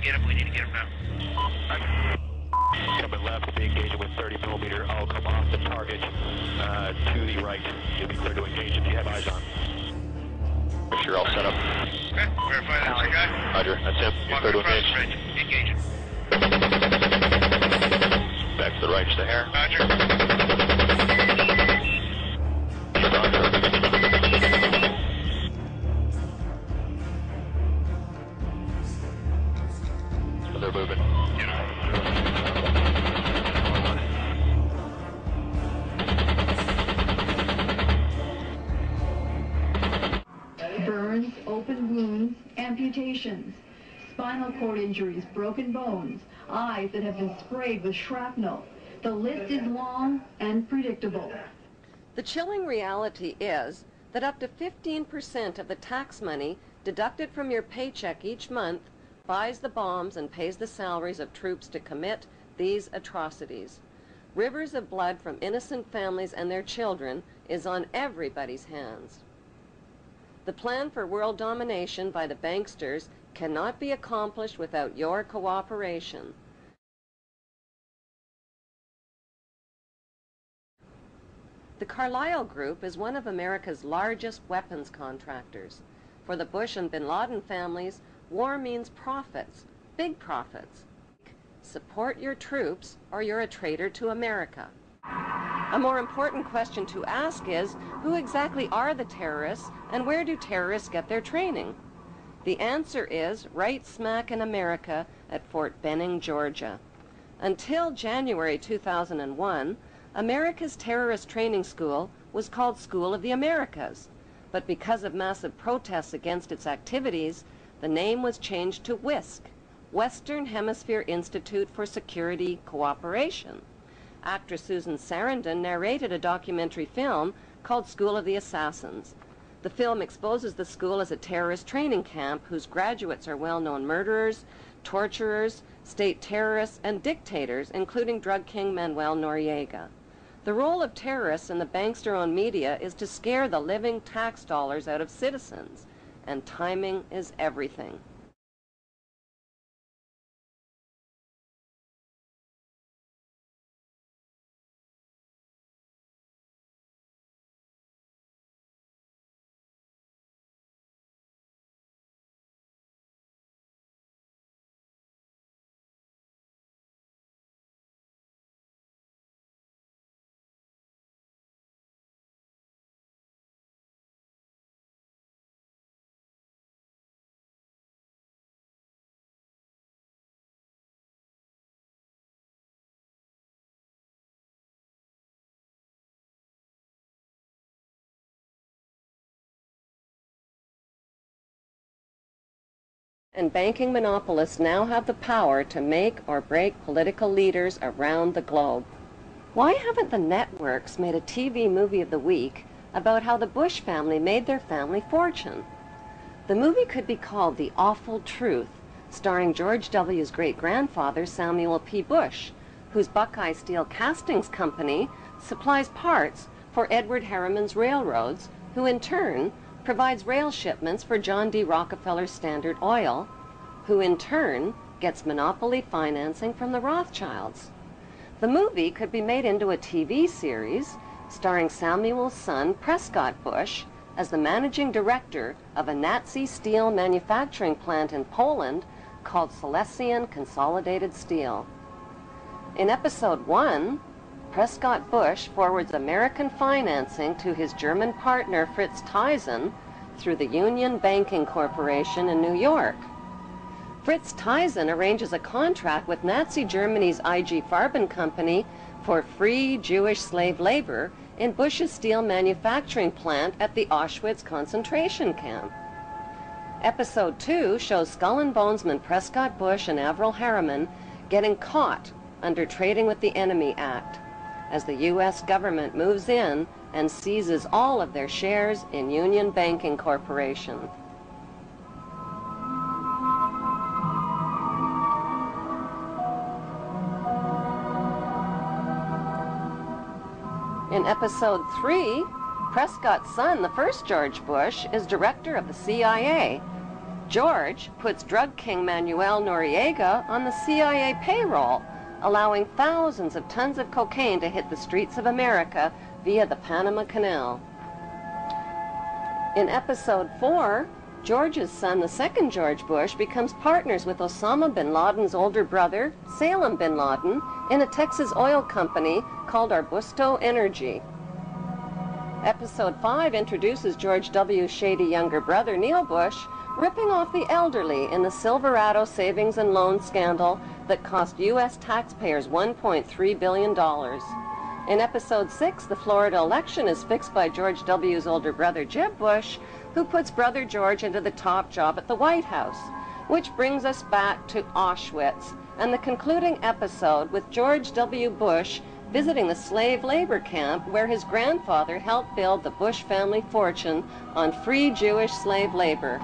get him. We need to get him now. Coming left, be engaging with 30 millimeter. I'll come off the target to the right. You'll be clear to engage if you have eyes on. Make sure all set up. Okay, verify that's your guy. Roger, that's him. You're clear to engage. Engaging. Back to the right just a hair. Roger. They're moving. Burns, open wounds, amputations, spinal cord injuries, broken bones, eyes that have been sprayed with shrapnel. The list is long and predictable. The chilling reality is that up to 15% of the tax money deducted from your paycheck each month buys the bombs and pays the salaries of troops to commit these atrocities. Rivers of blood from innocent families and their children is on everybody's hands. The plan for world domination by the banksters cannot be accomplished without your cooperation. The Carlyle Group is one of America's largest weapons contractors. For the Bush and bin Laden families, war means profits, big profits. Support your troops or you're a traitor to America. A more important question to ask is, who exactly are the terrorists and where do terrorists get their training? The answer is right smack in America at Fort Benning, Georgia. Until January 2001, America's terrorist training school was called School of the Americas, but because of massive protests against its activities, the name was changed to WISC, Western Hemisphere Institute for Security Cooperation. Actress Susan Sarandon narrated a documentary film called School of the Assassins. The film exposes the school as a terrorist training camp whose graduates are well-known murderers, torturers, state terrorists, and dictators, including drug king Manuel Noriega. The role of terrorists in the bankster-owned media is to scare the living tax dollars out of citizens, and timing is everything. And banking monopolists now have the power to make or break political leaders around the globe. Why haven't the networks made a TV movie of the week about how the Bush family made their family fortune? The movie could be called The Awful Truth, starring George W.'s great-grandfather Samuel P. Bush, whose Buckeye Steel Castings Company supplies parts for Edward Harriman's railroads, who in turn provides rail shipments for John D. Rockefeller's Standard Oil, who in turn gets monopoly financing from the Rothschilds. The movie could be made into a TV series starring Samuel's son, Prescott Bush, as the managing director of a Nazi steel manufacturing plant in Poland called Silesian Consolidated Steel. In episode 1, Prescott Bush forwards American financing to his German partner Fritz Thyssen through the Union Banking Corporation in New York. Fritz Thyssen arranges a contract with Nazi Germany's IG Farben Company for free Jewish slave labor in Bush's steel manufacturing plant at the Auschwitz concentration camp. Episode 2 shows Skull and Bonesman Prescott Bush and Averell Harriman getting caught under Trading with the Enemy Act, as the U.S. government moves in and seizes all of their shares in Union Banking Corporation. In episode 3, Prescott's son, the first George Bush, is director of the CIA. George puts drug king Manuel Noriega on the CIA payroll, allowing thousands of tons of cocaine to hit the streets of America via the Panama Canal. In episode 4, George's son, the second George Bush, becomes partners with Osama bin Laden's older brother, Salem bin Laden, in a Texas oil company called Arbusto Energy. Episode 5 introduces George W.'s shady younger brother, Neil Bush, ripping off the elderly in the Silverado savings and loan scandal that cost U.S. taxpayers $1.3 billion. In episode 6, the Florida election is fixed by George W.'s older brother, Jeb Bush, who puts brother George into the top job at the White House, which brings us back to Auschwitz and the concluding episode with George W. Bush visiting the slave labor camp where his grandfather helped build the Bush family fortune on free Jewish slave labor.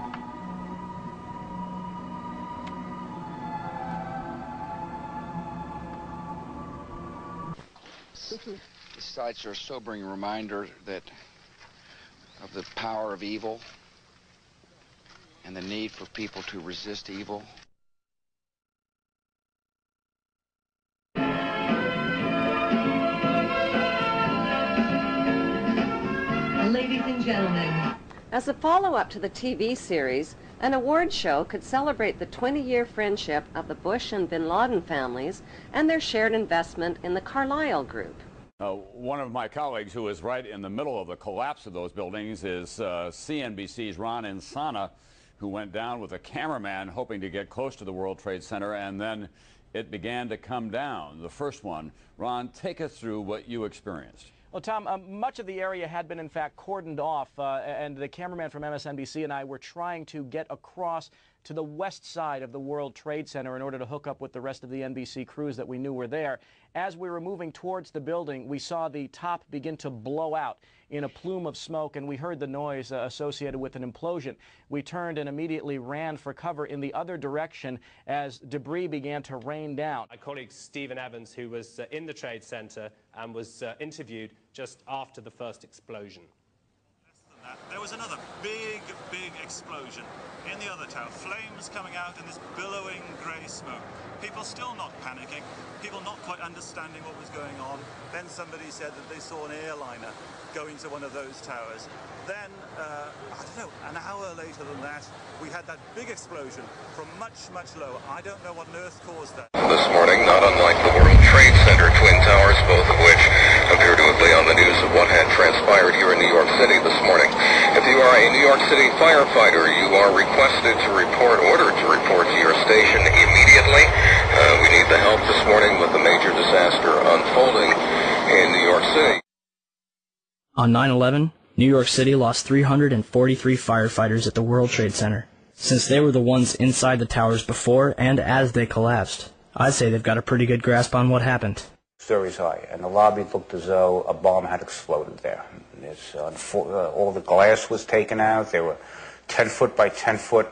The sites are a sobering reminder of the power of evil and the need for people to resist evil. Ladies and gentlemen. As a follow-up to the TV series, an award show could celebrate the 20-year friendship of the Bush and bin Laden families and their shared investment in the Carlyle Group. One of my colleagues who is right in the middle of the collapse of those buildings is CNBC's Ron Insana, who went down with a cameraman hoping to get close to the World Trade Center, and then it began to come down. The first one. Ron, take us through what you experienced. Well, Tom, much of the area had been, in fact, cordoned off, and the cameraman from MSNBC and I were trying to get across to the west side of the World Trade Center in order to hook up with the rest of the NBC crews that we knew were there. As we were moving towards the building, we saw the top begin to blow out in a plume of smoke, and we heard the noise associated with an implosion. We turned and immediately ran for cover in the other direction as debris began to rain down. My colleague Stephen Evans, who was in the Trade Center and was interviewed just after the first explosion. There was another big explosion in the other tower. Flames coming out in this billowing grey smoke. People still not panicking. People not quite understanding what was going on. Then somebody said that they saw an airliner go into one of those towers. Then, I don't know, an hour later than that, we had that big explosion from much lower. I don't know what on earth caused that. This morning, not unlike the World Trade Center Twin Towers, both of which appear to have been on the news of what had transpired here in New York City this morning. If you are a New York City firefighter, you are ordered to report to your station immediately. We need the help this morning with the major disaster unfolding in New York City. On 9/11, New York City lost 343 firefighters at the World Trade Center. Since they were the ones inside the towers before and as they collapsed, I'd say they've got a pretty good grasp on what happened. Stories high, and the lobby looked as though a bomb had exploded there. All the glass was taken out. There were 10-foot by 10-foot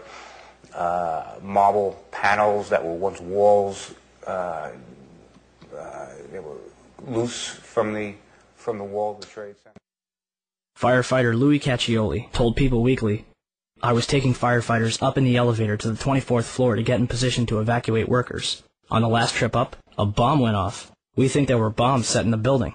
marble panels that were once walls. They were loose from the wall of the Trade Center. Firefighter Louis Caccioli told People Weekly, "I was taking firefighters up in the elevator to the 24th floor to get in position to evacuate workers. On the last trip up, a bomb went off. We think there were bombs set in the building."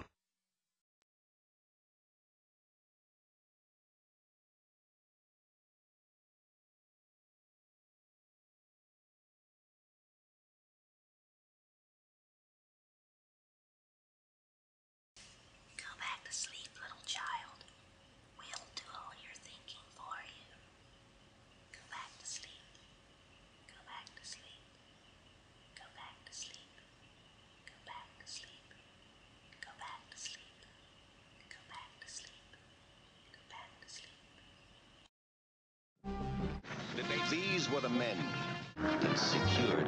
Go back to sleep, little child. We'll do all your thinking for you. Go back to sleep. Go back to sleep. Go back to sleep. Go back to sleep. Go back to sleep. Go back to sleep. Go back to sleep. These were the men that secured